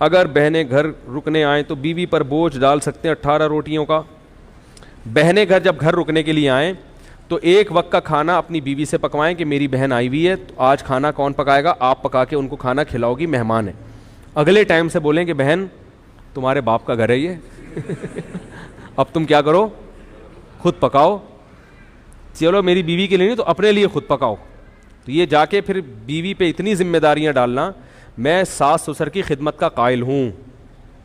اگر بہنیں گھر رکنے آئیں تو بیوی پر بوجھ ڈال سکتے ہیں 18 روٹیوں کا. بہنیں جب گھر رکنے کے لیے آئیں تو ایک وقت کا کھانا اپنی بیوی سے پکوائیں کہ میری بہن آئی ہوئی ہے تو آج کھانا کون پکائے گا, آپ پکا کے ان کو کھانا کھلاؤ گی, مہمان ہے. اگلے ٹائم سے بولیں کہ بہن تمہارے باپ کا گھر ہے یہ, اب تم کیا کرو, خود پکاؤ. چلو میری بیوی کے لیے نہیں تو اپنے لیے خود پکاؤ. تو یہ جا کے پھر بیوی پہ اتنی ذمہ داریاں ڈالنا. میں ساس سسر کی خدمت کا قائل ہوں.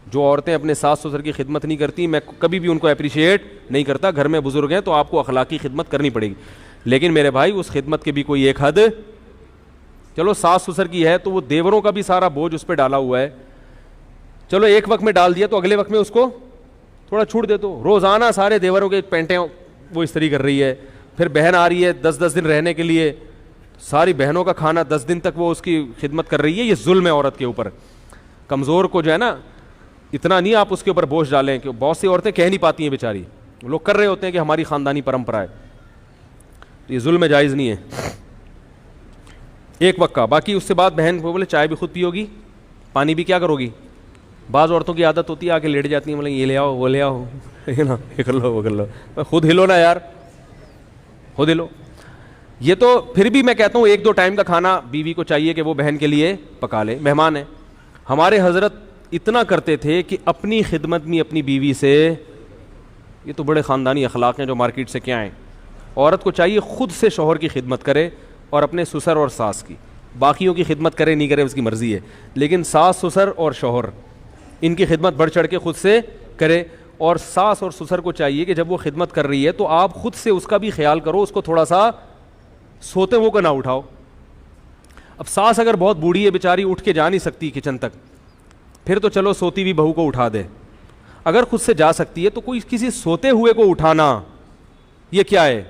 جو عورتیں اپنے ساس سسر کی خدمت نہیں کرتی میں کبھی بھی ان کو اپریشیٹ نہیں کرتا. گھر میں بزرگ ہیں تو آپ کو اخلاقی خدمت کرنی پڑے گی, لیکن میرے بھائی اس خدمت کے بھی کوئی ایک حد. چلو ساس سسر کی ہے تو وہ دیوروں کا بھی سارا بوجھ اس پہ ڈالا ہوا ہے, چلو ایک وقت میں ڈال دیا تو اگلے وقت میں اس کو تھوڑا چھوٹ دے. تو روزانہ سارے دیوروں کے پینٹیں وہ استری کر رہی ہے, پھر بہن آ رہی ہے 10 دن رہنے کے لیے, ساری بہنوں کا کھانا 10 دن تک وہ اس کی خدمت کر رہی ہے. یہ ظلم ہے عورت کے اوپر. کمزور کو جو ہے نا اتنا نہیں آپ اس کے اوپر بوجھ ڈالیں, کہ بہت سی عورتیں کہہ نہیں پاتی ہیں بیچاری, لوگ کر رہے ہوتے ہیں کہ ہماری خاندانی پرمپرا ہے. تو یہ ظلم جائز نہیں ہے ایک وقت کا. باقی اس سے بعد بہن کو بولے چائے بھی خود پیو گی, پانی بھی کیا کرو گی. بعض عورتوں کی عادت ہوتی ہے آ کے لیٹ جاتی ہیں, بولیں یہ لے آؤ وہ لے آؤ, نا یہ کر لو وہ کر لو. خود ہلو نا یار, خود ہلو. یہ تو پھر بھی میں کہتا ہوں 1-2 ٹائم کا کھانا بیوی کو چاہیے کہ وہ بہن کے لیے پکا لے, مہمان ہے. ہمارے حضرت اتنا کرتے تھے کہ اپنی خدمت میں اپنی بیوی سے, یہ تو بڑے خاندانی اخلاق ہیں جو مارکیٹ سے کیا ہیں. عورت کو چاہیے خود سے شوہر کی خدمت کرے اور اپنے سسر اور ساس کی. باقیوں کی خدمت کرے نہیں کرے اس کی مرضی ہے, لیکن ساس سسر اور شوہر ان کی خدمت بڑھ چڑھ کے خود سے کرے. اور ساس اور سسر کو چاہیے کہ جب وہ خدمت کر رہی ہے تو آپ خود سے اس کا بھی خیال کرو, اس کو تھوڑا سا سوتے وہ کو نہ اٹھاؤ. اب ساس اگر بہت بوڑھی ہے بیچاری, اٹھ کے جا نہیں سکتی کچن تک, پھر تو چلو سوتی ہوئی بہو کو اٹھا دے. اگر خود سے جا سکتی ہے تو کوئی کسی سوتے ہوئے کو اٹھانا یہ کیا ہے,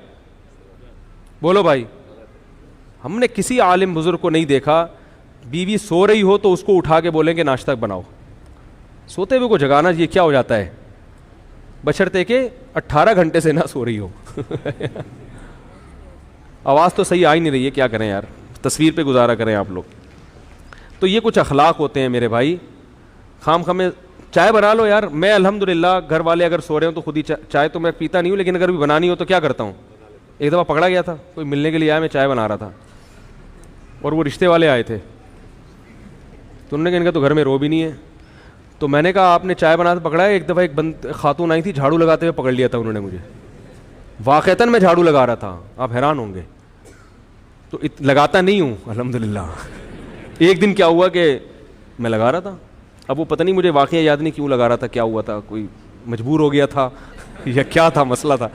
بولو بھائی. ہم نے کسی عالم بزرگ کو نہیں دیکھا بیوی سو رہی ہو تو اس کو اٹھا کے بولیں کہ ناشتہ بناؤ. سوتے ہوئے کو جگانا یہ کیا ہو جاتا ہے, بشرطے کہ 18 گھنٹے سے نہ سو رہی ہو. آواز تو صحیح آ ہی نہیں رہی ہے, کیا کریں یار, تصویر پہ گزارا کریں آپ لوگ. تو یہ کچھ اخلاق ہوتے ہیں میرے بھائی. خام خامے چائے بنا لو یار. میں الحمدللہ گھر والے اگر سو رہے ہوں تو خود ہی چائے تو میں پیتا نہیں ہوں, لیکن اگر بھی بنانی ہو تو کیا کرتا ہوں. ایک دفعہ پکڑا گیا تھا, کوئی ملنے کے لیے آیا, میں چائے بنا رہا تھا اور وہ رشتے والے آئے تھے, تو انہوں نے کہا ان کا تو گھر میں رو بھی نہیں ہے. تو میں نے کہا آپ نے چائے بنا پکڑا ہے. ایک دفعہ ایک خاتون آئی تھی, جھاڑو لگاتے ہوئے پکڑ لیا تھا انہوں نے مجھے. واقعتاً میں جھاڑو لگا رہا تھا, آپ حیران ہوں گے. تو لگاتا نہیں ہوں الحمدللہ. ایک دن کیا ہوا کہ میں لگا رہا تھا, اب وہ پتہ نہیں مجھے واقعہ یاد نہیں کیوں لگا رہا تھا, کیا ہوا تھا, کوئی مجبور ہو گیا تھا یا کیا تھا مسئلہ تھا.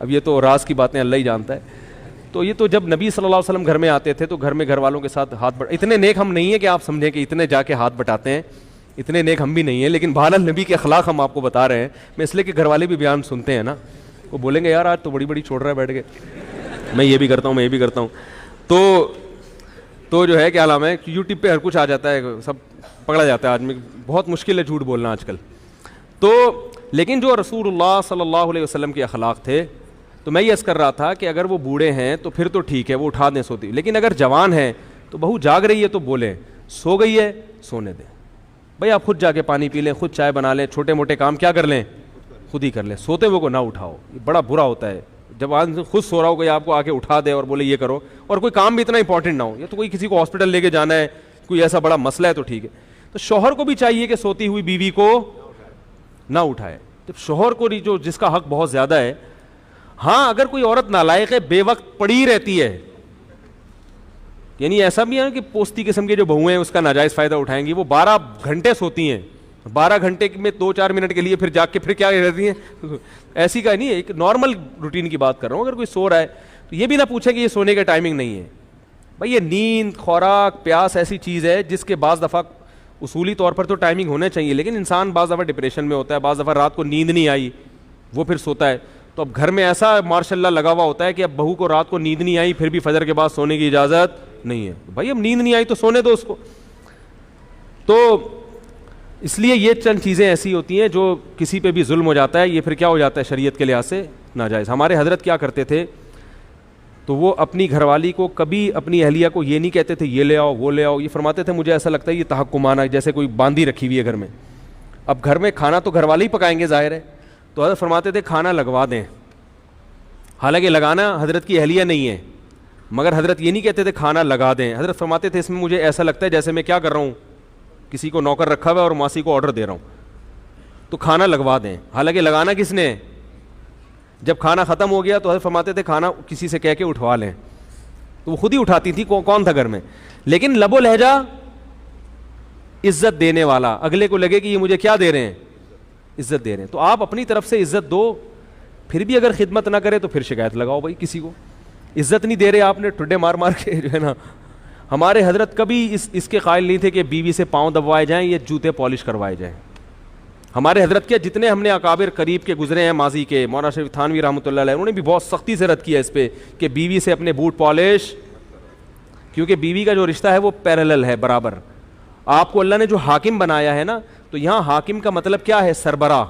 اب یہ تو راز کی باتیں اللہ ہی جانتا ہے. تو یہ تو جب نبی صلی اللہ علیہ وسلم گھر میں آتے تھے تو گھر میں گھر والوں کے ساتھ ہاتھ اتنے نیک ہم نہیں ہیں کہ آپ سمجھیں کہ اتنے جا کے ہاتھ بٹاتے ہیں, اتنے نیک ہم بھی نہیں ہیں. لیکن بہرحال نبی کے اخلاق ہم آپ کو بتا رہے ہیں. میں اس لیے کہ گھر والے بھی بیان سنتے ہیں نا, وہ بولیں گے یار آج تو بڑی بڑی چھوڑ رہا ہے بیٹھ کے, میں یہ بھی کرتا ہوں میں یہ بھی کرتا ہوں. تو جو ہے کیا نام ہے, یوٹیوب پہ ہر کچھ آ جاتا ہے, سب پکڑا جاتا ہے آدمی. بہت مشکل ہے جھوٹ بولنا آج کل. تو لیکن جو رسول اللہ صلی اللہ علیہ وسلم کے اخلاق تھے, تو میں یہ عرض کر رہا تھا کہ اگر وہ بوڑھے ہیں تو پھر تو ٹھیک ہے, وہ اٹھا دیں سوتی. لیکن اگر جوان ہیں تو بہو جاگ رہی ہے تو بولیں, سو گئی ہے سونے دیں بھائی, آپ خود جا کے پانی پی لیں, خود چائے بنا لیں, چھوٹے موٹے کام کیا کر لیں خود ہی کر لیں. سوتے ہوئے کو نہ اٹھاؤ, یہ بڑا برا ہوتا ہے جب آدمی خود سو رہا ہو کوئی آپ کو آ کے اٹھا دے اور بولے یہ کرو, اور کوئی کام بھی اتنا امپورٹنٹ نہ ہو. یہ تو کوئی کسی کو ہاسپٹل لے کے جانا ہے, کوئی ایسا بڑا مسئلہ ہے تو ٹھیک ہے. تو شوہر کو بھی چاہیے کہ سوتی ہوئی بیوی کو نہ اٹھائے. جب شوہر کو جو جس کا حق بہت زیادہ ہے. ہاں اگر کوئی عورت نالائق ہے, بے وقت پڑی رہتی ہے, یعنی ایسا بھی ہے کہ پوستی قسم کے جو بہویں ہیں اس کا ناجائز فائدہ اٹھائیں گی. وہ 12 گھنٹے سوتی ہیں, 12 گھنٹے میں 2-4 منٹ کے لیے پھر جاگ کے پھر کیا رہتی ہیں, ایسی کا نہیں ہے, ایک نارمل روٹین کی بات کر رہا ہوں. اگر کوئی سو رہا ہے تو یہ بھی نہ پوچھیں کہ یہ سونے کا ٹائمنگ نہیں ہے. بھائی یہ نیند, خوراک, پیاس ایسی چیز ہے جس کے بعض دفعہ اصولی طور پر تو ٹائمنگ ہونا چاہیے, لیکن انسان بعض دفعہ ڈپریشن میں ہوتا ہے, بعض دفعہ رات کو نیند نہیں آئی وہ پھر سوتا ہے. تو اب گھر میں ایسا ماشاء اللہ لگا ہوا ہوتا ہے کہ اب بہو کو رات کو نیند نہیں آئی پھر بھی فجر کے بعد سونے کی اجازت نہیں ہے. بھائی اب نیند نہیں آئی تو سونے دو اس کو. تو اس لیے یہ چند چیزیں ایسی ہوتی ہیں جو کسی پہ بھی ظلم ہو جاتا ہے, یہ پھر کیا ہو جاتا ہے شریعت کے لحاظ سے ناجائز. ہمارے حضرت کیا کرتے تھے, تو وہ اپنی گھر والی کو کبھی اپنی اہلیہ کو یہ نہیں کہتے تھے یہ لے آؤ وہ لے آؤ, یہ فرماتے تھے مجھے ایسا لگتا ہے یہ تحکمانہ جیسے کوئی باندھی رکھی ہوئی ہے گھر میں. اب گھر میں کھانا تو گھر والے ہی پکائیں گے ظاہر ہے, تو حضرت فرماتے تھے کھانا لگوا دیں, حالانکہ لگانا حضرت کی اہلیہ نہیں ہے, مگر حضرت یہ نہیں کہتے تھے کھانا لگا دیں. حضرت فرماتے تھے اس میں مجھے ایسا لگتا ہے جیسے میں کیا کر رہا ہوں, کسی کو نوکر رکھا ہوا ہے اور ماسی کو آرڈر دے رہا ہوں, تو کھانا لگوا دیں, حالانکہ لگانا کس نے ہے. جب کھانا ختم ہو گیا تو حضرت فرماتے تھے کھانا کسی سے کہہ کے اٹھوا لیں, تو وہ خود ہی اٹھاتی تھی, کون تھا گھر میں, لیکن لب و لہجہ عزت دینے والا, اگلے کو لگے کہ یہ مجھے کیا دے رہے ہیں, عزت دے رہے ہیں. تو آپ اپنی طرف سے عزت دو, پھر بھی اگر خدمت نہ کرے تو پھر شکایت لگاؤ بھائی کسی کو, عزت نہیں دے رہے آپ نے, ٹھڈے مار مار کے جو ہے نا. ہمارے حضرت کبھی اس کے قائل نہیں تھے کہ بیوی سے پاؤں دبوائے جائیں یا جوتے پالش کروائے جائیں. ہمارے حضرت کے جتنے ہم نے اکابر قریب کے گزرے ہیں ماضی کے, مولانا شریف تھانوی رحمۃ اللہ علیہ, انہوں نے بھی بہت سختی سے رد کیا اس پہ کہ بیوی سے اپنے بوٹ پالش, کیونکہ بیوی کا جو رشتہ ہے وہ پیرالل ہے, برابر. آپ کو اللہ نے جو حاکم بنایا ہے نا, تو یہاں حاکم کا مطلب کیا ہے, سربراہ.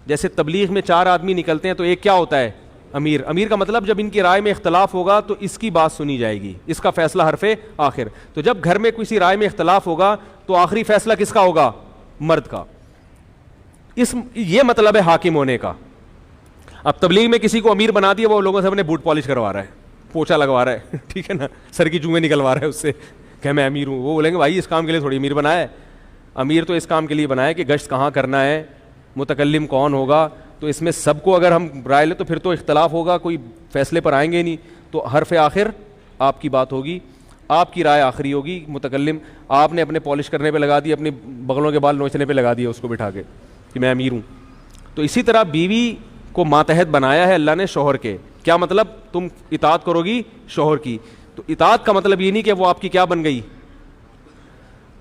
جیسے تبلیغ میں 4 آدمی نکلتے ہیں تو ایک کیا ہوتا ہے, امیر. امیر کا مطلب جب ان کی رائے میں اختلاف ہوگا تو اس کی بات سنی جائے گی, اس کا فیصلہ حرف آخر. تو جب گھر میں کسی رائے میں اختلاف ہوگا تو آخری فیصلہ کس کا ہوگا, مرد کا. یہ مطلب ہے حاکم ہونے کا. اب تبلیغ میں کسی کو امیر بنا دیا, وہ لوگوں سے اپنے بوٹ پالش کروا رہا ہے, پوچھا لگوا رہا ہے, ٹھیک ہے نا, سر کی چونگیں نکلوا رہا ہے اس سے کہ میں امیر ہوں. وہ بولیں گے بھائی اس کام کے لیے تھوڑی امیر بنایا ہے, امیر تو اس کام کے لیے بنایا کہ گشت کہاں کرنا ہے, متکلم کون ہوگا. تو اس میں سب کو اگر ہم رائے لیں تو پھر تو اختلاف ہوگا, کوئی فیصلے پر آئیں گے نہیں. تو حرف آخر آپ کی بات ہوگی, آپ کی رائے آخری ہوگی. متکلم آپ نے اپنے پالش کرنے پہ لگا دی, اپنی بغلوں کے بال نوچنے پہ لگا دیا اس کو بٹھا کے کہ میں امیر ہوں. تو اسی طرح بیوی کو ماتحت بنایا ہے اللہ نے شوہر کے. کیا مطلب, تم اطاعت کرو گی شوہر کی. تو اطاعت کا مطلب یہ نہیں کہ وہ آپ کی کیا بن گئی,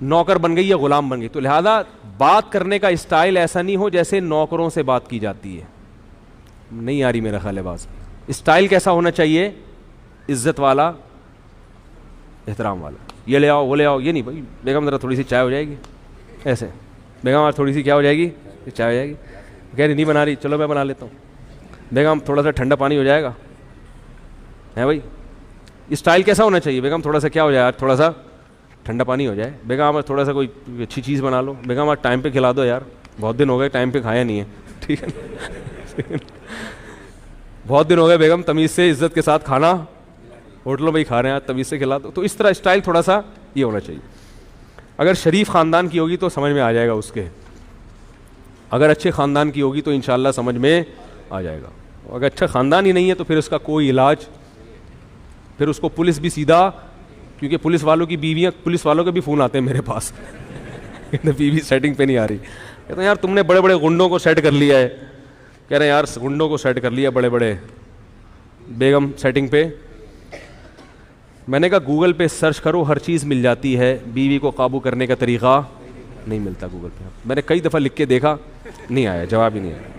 نوکر بن گئی یا غلام بن گئی. تو لہذا بات کرنے کا اسٹائل ایسا نہیں ہو جیسے نوکروں سے بات کی جاتی ہے. نہیں آ رہی میرا خیال ہے باز. اسٹائل کیسا ہونا چاہیے, عزت والا, احترام والا. یہ لے آؤ وہ لے آؤ, یہ نہیں بھائی بیگم ذرا تھوڑی سی چائے ہو جائے گی, ایسے بیگم آج تھوڑی سی کیا ہو جائے گی, چائے ہو جائے گی. کہہ رہی نہیں بنا رہی, چلو میں بنا لیتا ہوں. بیگم تھوڑا سا ٹھنڈا پانی ہو جائے گا, ہے بھائی. اسٹائل کیسا ہونا چاہیے, بیگم تھوڑا سا کیا ہو جائے, آج تھوڑا سا ٹھنڈا پانی ہو جائے. بیگم آج تھوڑا سا کوئی اچھی چیز بنا لو. بیگم آج ٹائم پہ کھلا دو یار, بہت دن ہو گئے ٹائم پہ کھایا نہیں ہے, ٹھیک ہے. بہت دن ہو گئے بیگم, تمیز سے عزت کے ساتھ کھانا ہوٹلوں میں ہی کھا رہے ہیں, آج تمیز سے کھلا دو. تو اس طرح اسٹائل تھوڑا سا یہ ہونا چاہیے. اگر شریف خاندان کی ہوگی تو سمجھ میں آ جائے گا اس کے, اگر اچھے خاندان کی ہوگی تو انشاءاللہ سمجھ میں آ جائے گا. اگر اچھا خاندان ہی نہیں ہے تو پھر اس کا کوئی علاج, پھر اس کو پولیس بھی سیدھا, کیونکہ پولیس والوں کی بیویاں, پولیس والوں کے بھی فون آتے ہیں میرے پاس, بیوی سیٹنگ پہ نہیں آ رہی. کہتے ہیں یار تم نے بڑے بڑے گنڈوں کو سیٹ کر لیا ہے. کہہ رہے ہیں یار گنڈوں کو سیٹ کر لیا بڑے بڑے, بیگم سیٹنگ پہ. میں نے کہا گوگل پہ سرچ کرو, ہر چیز مل جاتی ہے, بیوی کو قابو کرنے کا طریقہ نہیں ملتا گوگل پہ. میں نے کئی دفعہ لکھ کے دیکھا, نہیں آیا, جواب ہی نہیں آیا.